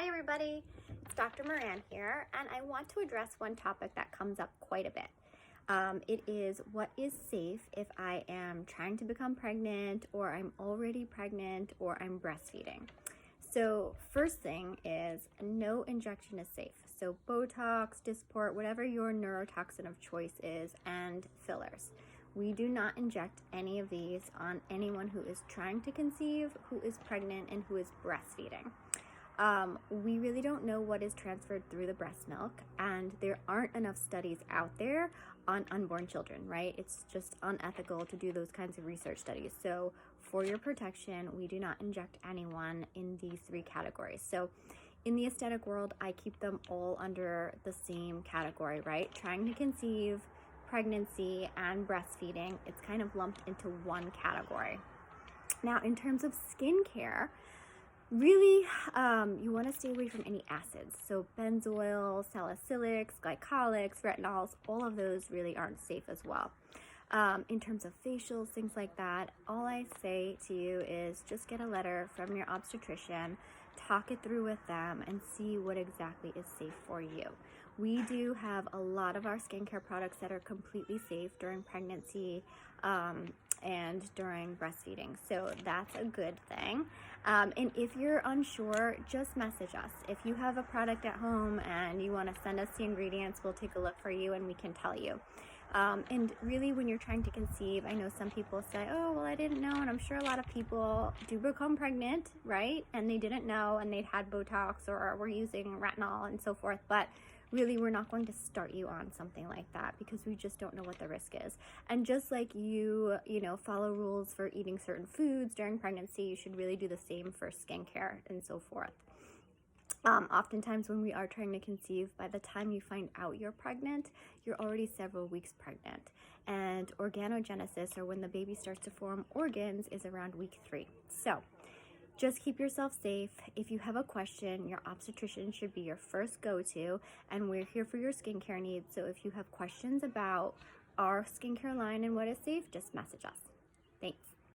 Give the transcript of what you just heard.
Hi everybody, it's Dr. Moran here, and I want to address one topic that comes up quite a bit. It is what is safe if I am trying to become pregnant, or I'm already pregnant, or I'm breastfeeding. So first thing is no injection is safe. So Botox, Dysport, whatever your neurotoxin of choice is, and fillers. We do not inject any of these on anyone who is trying to conceive, who is pregnant, and who is breastfeeding. We really don't know what is transferred through the breast milk, and there aren't enough studies out there on unborn children, right? It's just unethical to do those kinds of research studies. So for your protection, we do not inject anyone in these three categories. So in the aesthetic world, I keep them all under the same category, right? Trying to conceive, pregnancy, and breastfeeding, it's kind of lumped into one category. Now, in terms of skincare, really, you want to stay away from any acids. So benzoyl, salicylics, glycolics, retinols, all of those really aren't safe as well. In terms of facials, things like that, all I say to you is just get a letter from your obstetrician, talk it through with them, and see what exactly is safe for you. We do have a lot of our skincare products that are completely safe during pregnancy and during breastfeeding, so that's a good thing. And if you're unsure, just message us. If you have a product at home and you want to send us the ingredients, we'll take a look for you and we can tell you. And really, when you're trying to conceive, I know some people say, oh, well, I didn't know. And I'm sure a lot of people do become pregnant, right? And they didn't know, and they'd had Botox or were using retinol and so forth. But really, we're not going to start you on something like that because we just don't know what the risk is. And just like you follow rules for eating certain foods during pregnancy, you should really do the same for skincare and so forth. Oftentimes when we are trying to conceive, by the time you find out you're pregnant, you're already several weeks pregnant. And organogenesis, or when the baby starts to form organs, is around week 3. So just keep yourself safe. If you have a question, your obstetrician should be your first go-to, and we're here for your skincare needs. So if you have questions about our skincare line and what is safe, just message us.